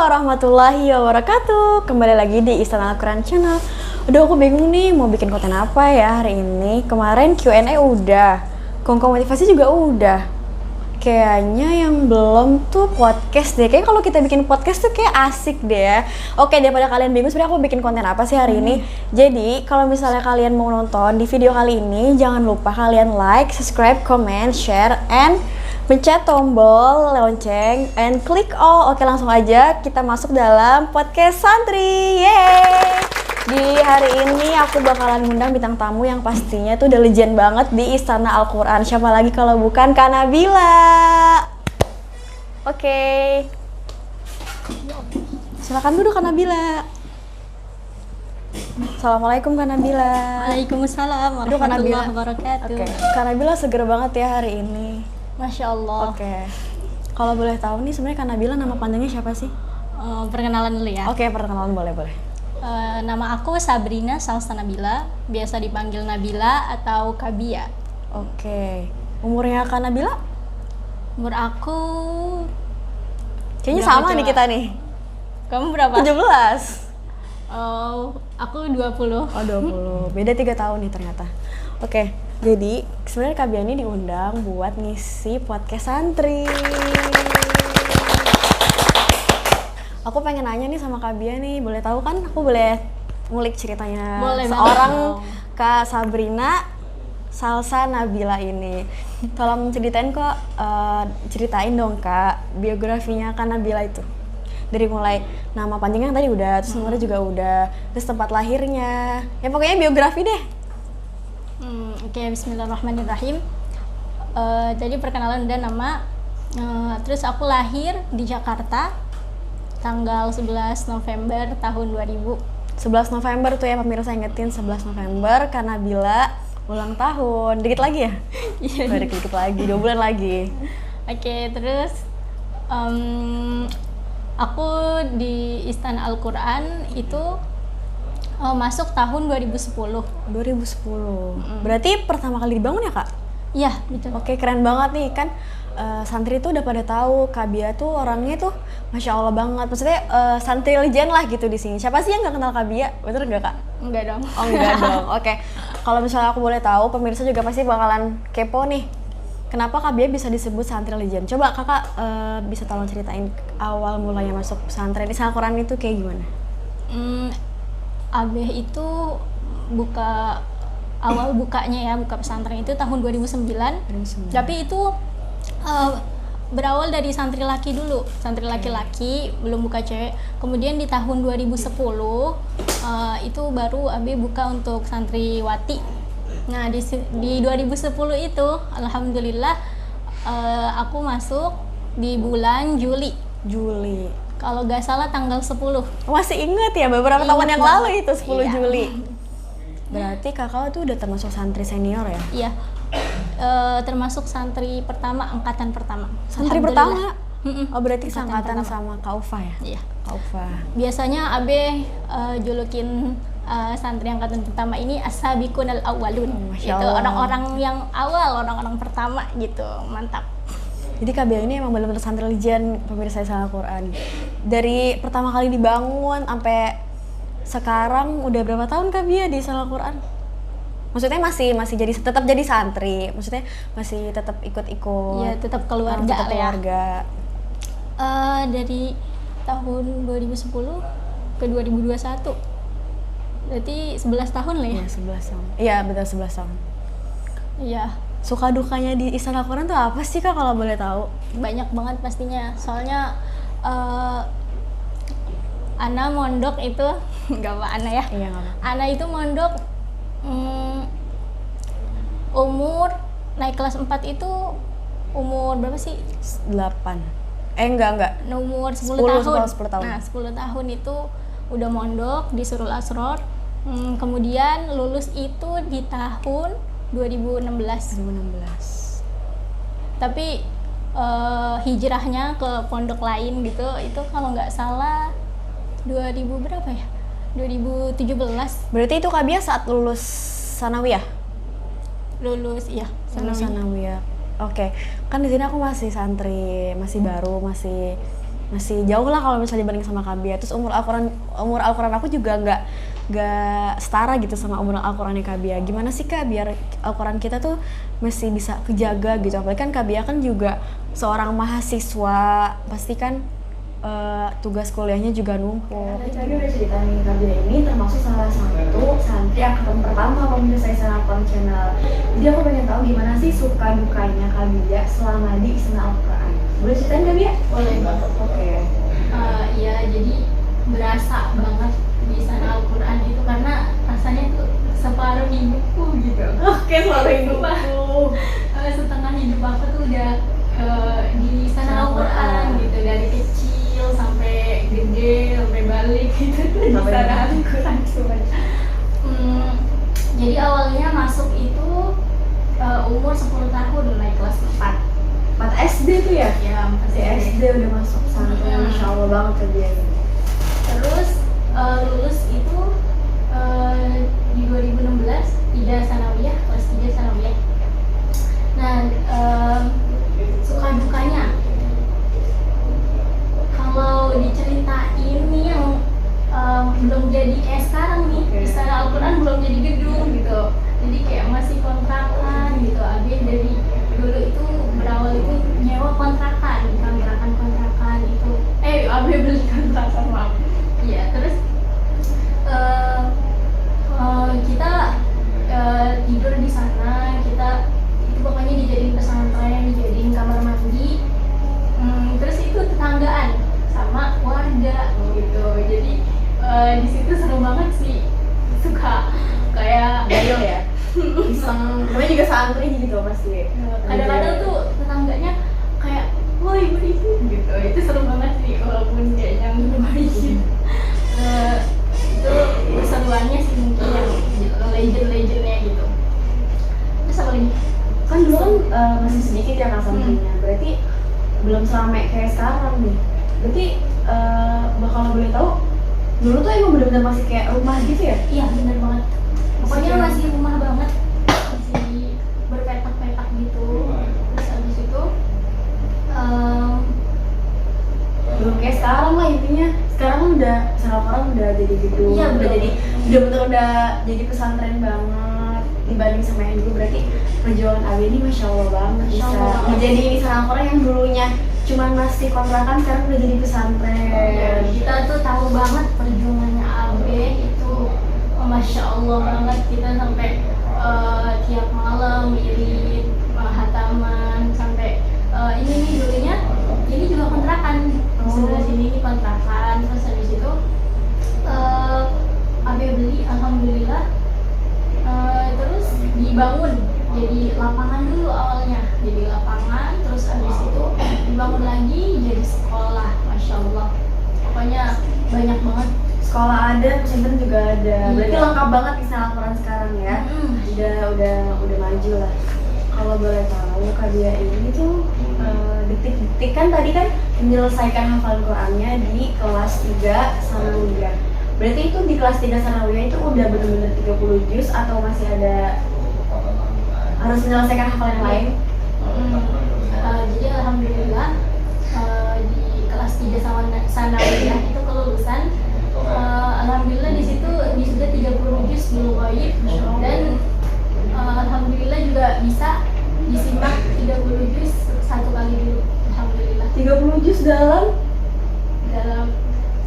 warahmatullahi wabarakatuh. Kembali lagi di Istana Al-Quran Channel. Udah aku bingung nih mau bikin konten apa ya hari ini. Kemarin Q&A udah, kongko motivasi juga udah. Kayaknya yang belum tuh podcast deh. Kayaknya kalau kita bikin podcast tuh kayak asik deh ya. Oke, daripada kalian bingung sebenarnya aku bikin konten apa sih hari ini. Jadi kalau misalnya kalian mau nonton di video kali ini, jangan lupa kalian like, subscribe, comment, share, and pencet tombol lonceng and klik all. Oke, langsung aja kita masuk dalam podcast santri. Yeay! Di hari ini aku bakalan ngundang bintang tamu yang pastinya tuh udah legend banget di Istana Al-Quran. Siapa lagi kalau bukan Kak Nabila. Oke. Silakan duduk Kak Nabila. Assalamualaikum Kak Nabila. Waalaikumsalam warahmatullahi wabarakatuh. Oke, Kak Nabila seger banget ya hari ini. Masya Allah. Oke. Kalau boleh tahu nih sebenarnya Kak Nabila nama panjangnya siapa sih? Perkenalan dulu ya. Oke, perkenalan boleh. Nama aku Sabrina Salsa Nabila, biasa dipanggil Nabila atau Kabia. Oke. Umurnya Kak Nabila? Umur aku Kayaknya berapa sama coba? nih kita nih. Kamu berapa? 17. Aku 20. Oh, 20. Beda 3 tahun nih ternyata. Oke. Jadi, sebenarnya Kak Bia ini diundang buat ngisi podcast santri. Aku pengen nanya nih sama Kak Bia nih, boleh tahu kan? Aku boleh ngulik ceritanya Boleh seorang banget. Kak Sabrina Salsa Nabila ini. Tolong ceritain dong Kak, biografinya Kak Nabila itu. Dari mulai nama panjangnya tadi udah, terus nomornya juga udah, terus tempat lahirnya. Ya pokoknya biografi deh. Oke, bismillahirrahmanirrahim. Jadi perkenalan udah nama. Terus aku lahir di Jakarta tanggal 11 November tahun 2000. 11 November tuh ya pemirsa, ingetin 11 November Kak Nabila ulang tahun. Dikit lagi ya? Iya. Dikit lagi, 2 bulan lagi. Oke, terus aku di Istana Al-Quran itu masuk tahun 2010. 2010. Berarti pertama kali dibangun ya Kak? Iya, betul. Oke, keren banget nih kan. Santri tuh udah pada tahu Kak Bia tuh orangnya tuh Masya Allah banget. Maksudnya santri legend lah gitu di sini. Siapa sih yang nggak kenal Kak Bia? Bener nggak Kak? Enggak dong. Oh enggak dong. Oke. Kalau misalnya aku boleh tahu, pemirsa juga pasti bakalan kepo nih. Kenapa Kak Bia bisa disebut santri legend? Coba Kakak bisa tolong ceritain awal mulanya masuk pesantren Istana Al-Quran itu kayak gimana? Abeh itu awal bukanya ya, buka pesantren itu tahun 2009. 2009. Tapi itu berawal dari santri laki dulu, santri laki-laki, belum buka cewek. Kemudian di tahun 2010 itu baru Abe buka untuk santriwati. Nah di 2010 itu alhamdulillah aku masuk di bulan Juli. Kalau nggak salah tanggal 10. Masih inget ya beberapa Ingat tahun yang banget. lalu itu 10 Iya. Juli. Berarti kakak tuh udah termasuk santri senior ya? Iya, termasuk santri pertama, angkatan pertama. Santri Alhamdulillah. pertama? Oh berarti Angkatan seangkatan pertama. sama Kak Ufa ya? Iya. Kak Ufa. Biasanya Abe julukin santri angkatan pertama ini as-sabiqun al-awwalun. Masya Itu Allah. orang-orang yang awal, orang-orang pertama gitu. Mantap. Jadi Kak Bia ini emang benar-benar santri legend pemirsa Istana Al-Quran. Dari pertama kali dibangun sampai sekarang udah berapa tahun Kak Bia di Istana Al-Quran? Maksudnya masih tetap jadi santri, maksudnya masih tetap ikut-ikut. Iya, tetap keluarga tetap lah ya. keluarga. Dari tahun 2010 ke 2021. Berarti 11 tahun lah ya. Iya 11 tahun. Iya betul 11 tahun. Iya. Suka dukanya di Istana Al-Quran tuh apa sih Kak kalau boleh tahu? Banyak banget pastinya, soalnya Ana mondok itu nggak apa Ana ya. Iya nggak apa. Ana itu mondok umur naik kelas 4 itu umur berapa sih? 8. Enggak. Umur 10 10 tahun. 10 tahun. Nah, 10 tahun itu udah mondok di Surul Asror. Kemudian lulus itu di tahun 2016. 2016. Tapi hijrahnya ke pondok lain gitu, itu kalau nggak salah 2000 berapa ya? 2017 Berarti itu Kak Bia saat lulus sanawiyah? lulus, iya. Lulus sanawiyah. Oke. Kan di sini aku masih santri, masih baru, masih masih jauh lah kalau misalnya dibanding sama Kabia. Terus umur Al-Quran aku juga nggak setara gitu sama umur Al-Qurannya Kabia. Gimana sih Kak biar Al-Quran kita tuh masih bisa kejaga gitu? Apalagi kan Kabia kan juga seorang mahasiswa, pasti kan tugas kuliahnya juga numpuk. Tadi udah cerita nih Kabia ini termasuk salah satu santri angkatan pertama pemirsa Istana Al-Quran Channel. Jadi aku pengen tahu gimana sih suka dukanya Kabia selama di Istana Al-Quran. Boleh ceritain Kabia? Boleh banget. Oke. Iya, jadi berasa banget di Istana Al-Quran itu karena rasanya tuh separuh hidupku gitu. Oke, separuh hidupku. Setengah hidup aku tuh udah di Istana Al-Quran gitu, dari kecil sampai gede sampai balik gitu di Istana Al-Quran semua. Jadi awalnya masuk itu umur 10 tahun, naik kelas 4 SD tuh ya? ya, Masih SD udah masuk pesantren, Masya Allah banget Kabia. Terus lulus itu di 2016 3 sanawiyah, kelas 3 sanawiyah. Nah, suka dukanya kalau diceritain nih yang belum jadi kayak sekarang nih, Istana Al-Quran belum jadi gedung gitu, jadi kayak masih kontrakan gitu. Abi dari dulu itu berawal itu nyewa kontrakan itu Abi beli kontrakan, maaf. Iya, terus kita tidur di sana, kita itu pokoknya dijadiin pesantren, dijadiin kamar mandi. Terus itu tetanggaan sama warga gitu, jadi di situ seru banget sih, suka kayak Gayol ya? Iseng, namanya juga santri gitu pasti. kadang-kadang tuh tetangganya kayak woi berisik gitu, itu seru banget sih walaupun kayaknya berisik. Itu keseruannya sih mungkin yang legend-legendnya gitu. Terus apa lagi? Kan dulu kan masih sedikit ya Kak santrinya, berarti belum seramai kayak sekarang nih. Berarti bakal boleh tahu dulu tuh emang benar-benar masih kayak rumah gitu ya? Iya, bener banget. Pokoknya kayak- masih rumah banget, masih berpetak-petak gitu. Terus habis itu Belum kayak sekarang lah intinya. Sekarang kan udah orang udah jadi gedung, Iya, udah betul. jadi bener-bener udah jadi pesantren banget dibanding sama yang dulu. Berarti perjuangan Abi ini Masya Allah banget Masya bisa Allah. menjadi Istana Al-Quran yang dulunya cuman masih kontrakan, sekarang udah jadi pesantren. kita tuh tahu banget perjuangannya Abe itu, Masya Allah banget. Kita sampai tiap malam irit hataman sampai ini nih dulunya ini juga kontrakan, sebelah sini ini kontrakan. Terus habis itu Abe beli, alhamdulillah. Terus dibangun jadi lapangan dulu awalnya, jadi lapangan, terus habis itu dibangun lagi jadi sekolah, Masya Allah. Pokoknya banyak banget. Sekolah ada, pesantren juga ada. Berarti Iya. lengkap banget Istana Al-Quran sekarang ya. Udah maju lah. Kalau boleh tahu Kabia ini tuh detik-detik kan tadi kan menyelesaikan hafalan Qurannya di kelas 3 sanawiyah. Berarti itu di kelas 3 sanawiyah itu udah benar-benar 30 juz atau masih ada harus menyelesaikan hafalan yang lain? Jadi alhamdulillah di kelas 3 sanawiyah itu kelulusan. Alhamdulillah di situ sudah 30 juz dulu ghaib, dan alhamdulillah juga bisa disimak 30 juz satu kali dulu. Alhamdulillah 30 juz dalam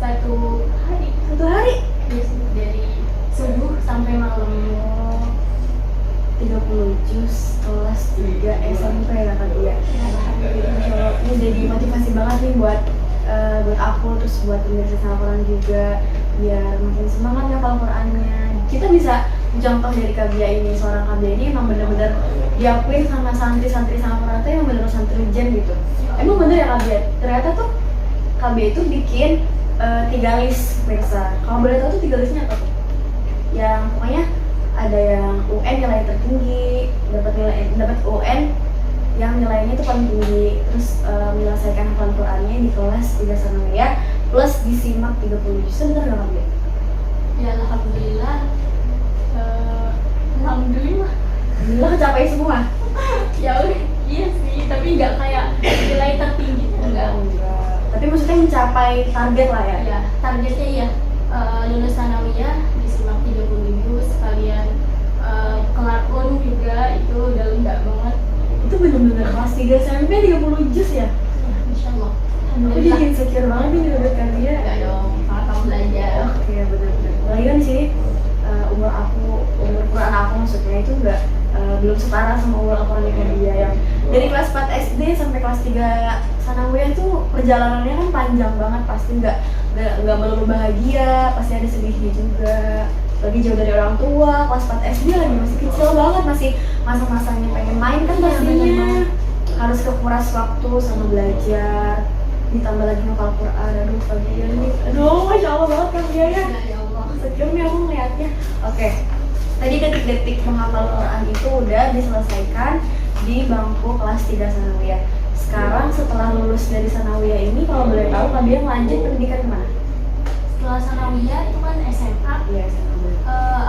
satu hari. satu hari? Yes, dari subuh sampai malam. 30 juz kelas 3 SMP ya Kabia. Alhamdulillah. Ini jadi motivasi banget nih buat aku, terus buat pemirsa Al-Quran juga, biar makin semangat ya Al-Qurannya. Kita bisa contoh dari Kabia ini, seorang Kabia ini emang bener-bener diakuin sama santri-santri Al-Quran tuh emang bener-bener santri legend gitu. Emang bener ya Kabia, ternyata tuh Kabia itu bikin 3 list pemirsa. Kalau boleh tahu tuh 3 listnya apa tuh? Yang pokoknya ada yang UN nilai tertinggi, dapat UN yang nilainya itu paling tinggi, terus menyelesaikan hafalan Qurannya di kelas 3 sanawiyah plus disimak 30 juz. Bener nggak Kabia? Ya alhamdulillah. Alhamdulillah. Alhamdulillah kecapai semua. Ya udah, iya sih, tapi nggak kayak nilai tertinggi enggak. Enggak. Tapi maksudnya mencapai target lah ya? Ya, targetnya ya lulus sanawiyah disimak 30.000 sekalian kelar pun juga itu udah enggak banget. Itu bener-bener kelas 3 SMP 30 juz ya? Ya, Insya Allah. Aku jadi insecure banget nih ngeliat Kabia. Enggak dong, kamu belajar. Oke, bener-bener. Lagi kan di sini umur Quran aku maksudnya itu enggak belum setara sama umur Al-Quran Kabia yang dari kelas 4 SD sampai kelas 3 sanawiyah tuh perjalanannya kan panjang banget, pasti nggak melulu bahagia, pasti ada sedihnya juga. Lagi jauh dari orang tua, kelas 4 SD lagi masih kecil banget, masih masa-masanya pengen main kan pastinya. Harus kekuras waktu sama belajar, ditambah lagi hafal Quran. Aduh Kabia nih, aduh Masya Allah banget Kabia ya. Ya Allah. Secure nih aku ngeliatnya. Oke, tadi detik-detik menghafal Quran itu udah diselesaikan di bangku kelas 3 sanawiyah. Sekarang setelah lulus dari sanawiyah ini, kalau boleh tahu Kabia lanjut pendidikan kemana? Setelah sanawiyah itu kan SMA. Iya, sanawiyah.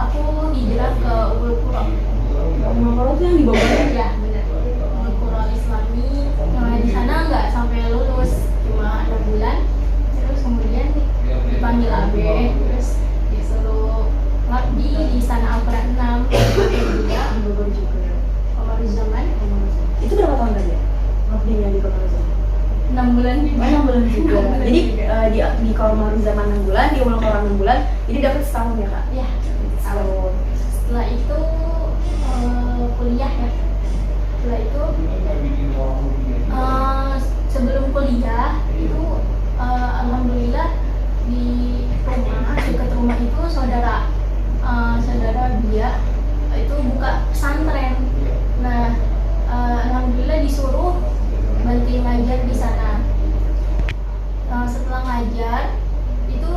Aku hijrah ke Ummul Qura. Ummul Qura tuh yang di Bogor ya? Iya, benar. Ummul Qura Islami. Nah, di sana nggak sampai lulus, cuma 6 bulan. Terus kemudian dipanggil AB, terus disuruh ngabdi di sana Al-Quran 6 juga Di Bogor juga. Komaruzaman. Itu berapa tahun tadi ya? Ngabdinya di Komaruzaman? 6 bulan juga. 6 bulan juga. 6 bulan Jadi juga. di Komaruzaman 6 bulan, di Ummul Qura 6 bulan, jadi dapat setahun ya Kak? Ya, Setahun. setelah itu kuliah ya. Setelah itu sebelum kuliah itu alhamdulillah di rumah dekat rumah itu saudara dia itu buka pesantren. Nah, alhamdulillah disuruh bantuin ngajar di sana. Setelah ngajar itu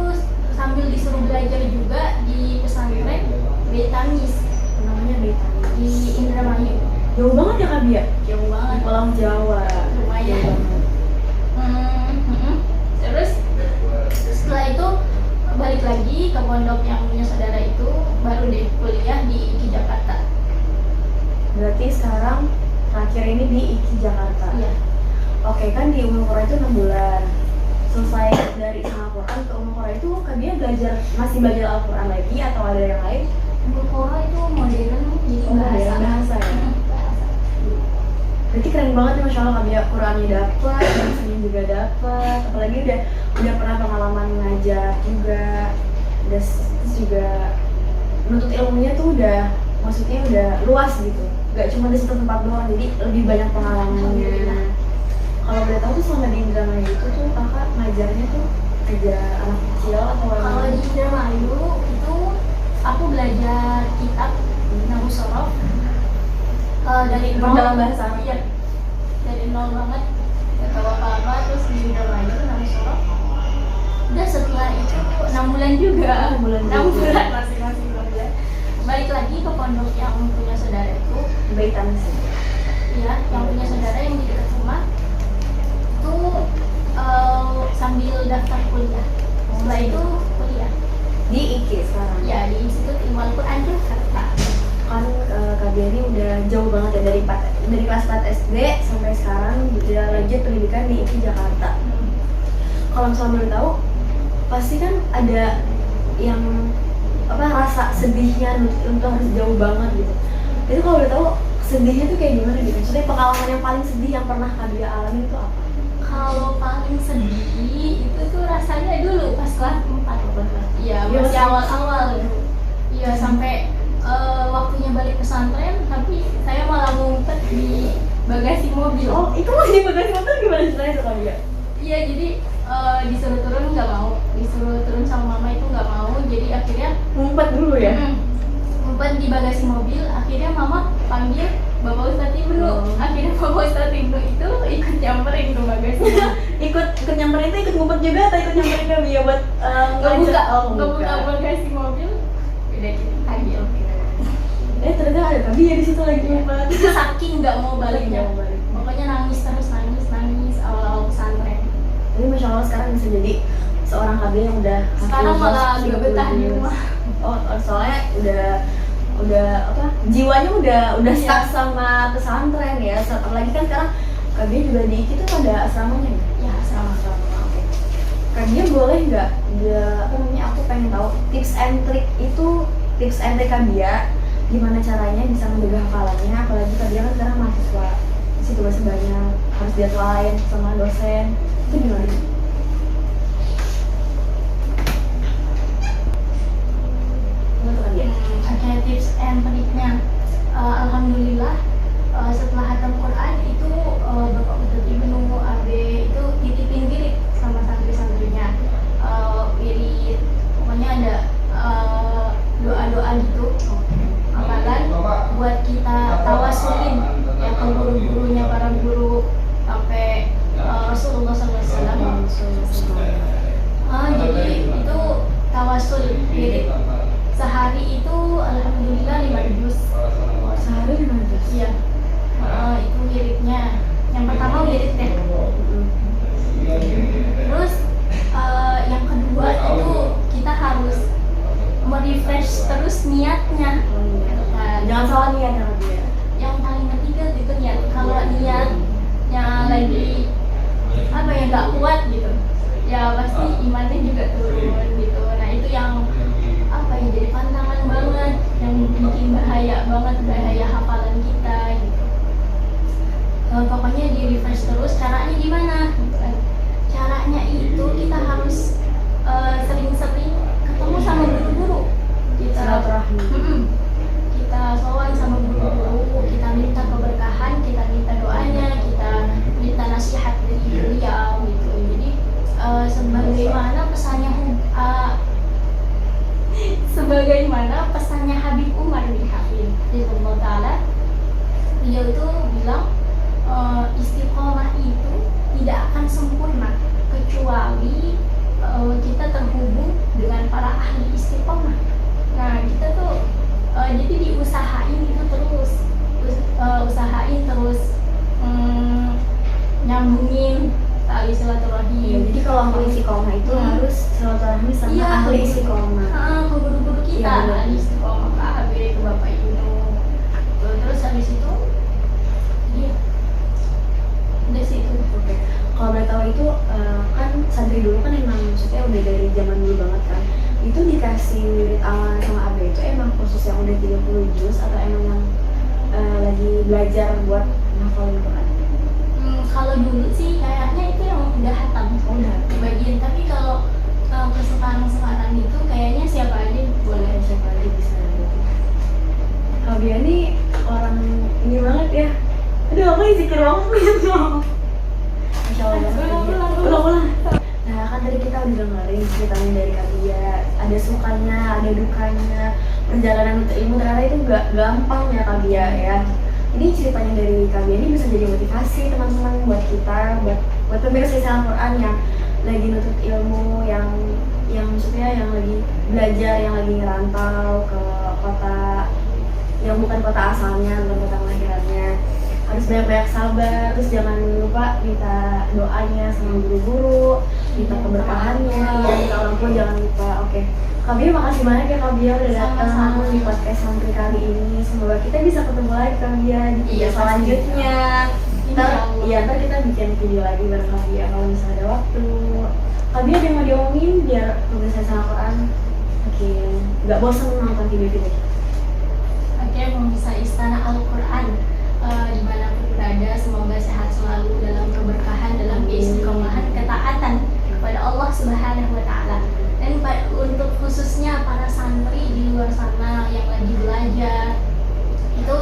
sambil disuruh belajar juga di pesantren Betamis, Namanya Betamis. di Indramayu. Jauh banget ya Kabia? Jauh banget. Di Pulau Jawa. Lumayan. Jauh banget. Terus setelah itu balik lagi ke pondok yang punya saudara itu, baru deh kuliah di IKI Jakarta. Berarti sekarang terakhir ini di IKI Jakarta. Iya. Oke, kan di Ummul Qura itu 6 bulan. Selesai dari Al-Quran ke Ummul Qura itu Kabia masih belajar Al-Quran lagi atau ada yang lain? Ummul Qura itu modern, jadi Bahasa ya. Bahasa. Berarti keren banget nih Masya Allah Kabia, Qurannya dapet, bahasanya juga dapet. Apalagi udah pernah pengalaman ngajar juga. Terus juga menuntut ilmunya tuh maksudnya udah luas gitu. Gak cuma di satu tempat doang, jadi lebih banyak pengalamannya. Kalau boleh tahu tuh selama di Indramayu itu tuh kakak ngajarnya tuh ngajar anak kecil atau Kalau di Indramayu itu aku belajar kitab Nahwu Shorof dari nol. dalam bahasa Arab. Iya, dari nol banget, gak tahu apa-apa. Terus di Indramayu Nahwu Shorof. Udah setelah itu 6 bulan juga. 6 bulan 6 juga. bulan masih 6 bulan. Balik lagi ke pondok yang punya saudara itu. Betamis. Iya, yang punya saudara yang di dekat rumah itu sambil daftar kuliah. Setelah itu kuliah. Di IKI sekarang. Ya, di Institut Ilmu Al-Quran Jakarta. Kan Kabia ini udah jauh banget ya dari kelas 4 SD sampai sekarang dia lanjut pendidikan di IKI Jakarta. Kalau misalnya boleh tahu, pasti kan ada yang rasa sedihnya untuk harus jauh banget gitu. Itu kalau boleh tahu sedihnya tuh kayak gimana gitu? Maksudnya pengalaman yang paling sedih yang pernah Kabia alami itu apa? Kalau paling sedih itu tuh rasanya dulu pas kelas 4. Iya, Iya, masih masih awal-awal. Iya, sampai waktunya balik pesantren, tapi saya malah ngumpet di bagasi mobil. Oh, itu masih di bagasi motor gimana ceritanya tuh Kabia? Iya, jadi disuruh turun nggak mau, disuruh turun sama mama itu nggak mau, jadi akhirnya Ngumpet dulu ya? ngumpet di bagasi mobil. Akhirnya mama panggil Bapak Ustadz Ibnu. Akhirnya Bapak Ustadz Ibnu itu ikut nyamperin ke bagasi. ikut nyamperin itu ikut ngumpet juga atau ikut nyamperin Kabia buat ngebuka bagasi mobil. Udah gitu panggil. Ternyata ada Kabia di situ lagi ngumpet. Itu saking nggak mau baliknya. Nggak mau balik. Pokoknya nangis terus, nangis awal-awal pesantren. Tapi Masya Allah sekarang bisa jadi seorang Kabia yang udah Sekarang hafiz malah sudah gak betah di lulus. rumah. Oh, soalnya udah jiwanya udah Iya. stuck sama pesantren ya. Apalagi kan sekarang Kabia juga di IKI tuh ada asramanya ya? Ya, sama. Oke. Kak dia boleh nggak apa namanya, aku pengen tahu tips and trick Kak dia gimana caranya bisa menjaga hafalannya, apalagi Kak dia kan sekarang mahasiswa, di situ masih banyak harus deadline sama dosen, itu gimana? Gimana tuh Kak dia? Oke, tips and triknya. Alhamdulillah setelah hatam Quran itu Bapak Ustadz Ibnu Abe itu titipin wirid sama santri-santrinya. Wirid pokoknya ada doa-doa gitu, amalan buat kita tawasulin ya ke guru-gurunya, para guru sampai Rasulullah SAW. Jadi itu tawasul wirid sehari itu alhamdulillah 5 juz. Sehari 5 juz? Iya. Itu wiridnya. Yang pertama wirid ya. Terus yang kedua itu kita harus merefresh terus niatnya. Jangan salah niat ya Kak dia. Yang paling ketiga itu niat. Kalau niatnya lagi apa ya, nggak kuat gitu, ya pasti imannya juga turun gitu. Nah itu yang apa ya, jadi pantangan banget, yang bikin bahaya hafalan kita gitu. Pokoknya di refresh terus. Caranya gimana gitu kan? Caranya itu kita harus sering-sering ketemu sama guru-guru kita. Silaturahmi. Kita sowan sama guru-guru, kita minta keberkahan, kita minta doanya, kita minta nasihat dari beliau gitu. Jadi sebagaimana pesannya Habib Umar bin Hafid radhiyallahu taala, beliau itu bilang istiqomah itu tidak akan sempurna kecuali kita terhubung dengan para ahli istiqomah. Nah kita tuh jadi diusahain itu terus, usahain terus nyambungin tali silaturahim. Jadi kalau mau istiqomah itu harus silaturahmi sama ahli istiqomah. Ke guru-guru kita, ahli istiqomah, ke AB, ke Bapak Ibnu. Terus habis itu, iya, udah sih itu. Oke. Kalau boleh tahu itu kan santri dulu kan emang maksudnya udah dari zaman dulu banget kan. Itu dikasih wirid awal sama AB itu emang khusus yang udah 30 juz atau emang yang lagi belajar buat ngafalin Quran? Kalau dulu sih kayaknya itu yang udah hatam, udah bagian. Tapi kalau ke sekarang itu kayaknya siapa aja boleh, siapa aja bisa. Kalau dia nih orang ini banget ya. Aduh aku insecure banget gitu. Masya Allah banget. Ulang. Nah kan tadi kita udah dengerin ceritanya dari Kak Dia, ada sukanya, ada dukanya. Perjalanan untuk ilmu ternyata itu gak gampang ya Kak Dia ya. Ini ceritanya dari Kak Dia ini bisa jadi motivasi teman-teman buat kita, buat pemirsa Al-Quran yang lagi nuntut ilmu, yang maksudnya yang lagi belajar, yang lagi ngerantau ke kota yang bukan kota asalnya, bukan kota kelahirannya. Harus banyak-banyak sabar, terus jangan lupa minta doanya sama guru-guru, minta keberkahannya, minta orang tua jangan lupa. Oke. Kak Bia, makasih banyak ya Kak Bia udah datang di podcast Santri kali ini. Semoga kita bisa ketemu lagi Kak Bia di video selanjutnya. Ntar kita bikin video lagi bareng Kak Bia kalau misalnya ada waktu. Kak Bia ada yang mau diomongin biar pemirsa Al-Quran makin nggak bosan nonton video-video. Oke, pemirsa Istana Al-Quran dimanapun berada, semoga sehat selalu dalam keberkahan, dalam keistiqomahan, ketaatan kepada Allah Subhanahu wa Ta'ala. Dan untuk khususnya para santri di luar sana yang lagi belajar, itu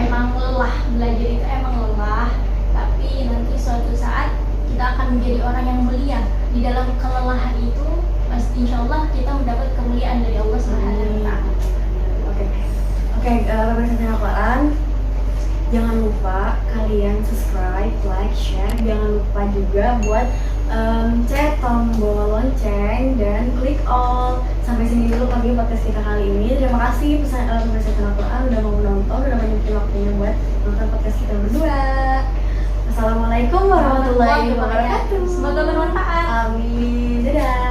emang lelah, belajar itu emang lelah, tapi nanti suatu saat kita akan menjadi orang yang mulia. Di dalam kelelahan itu pasti insya Allah kita mendapat kemuliaan dari Allah Subhanahu wa Ta'ala. Oke, pemirsa Al-Quran, jangan lupa kalian subscribe, like, share. Jangan lupa juga buat cek tombol lonceng dan klik all. Sampai sini dulu Kak Bia podcast kita kali ini. Terima kasih pemirsa Al-Quran udah mau nonton, udah menyempatkan waktunya buat nonton podcast kita berdua. Assalamualaikum warahmatullahi wabarakatuh. Semoga bermanfaat. Amin. Dadah.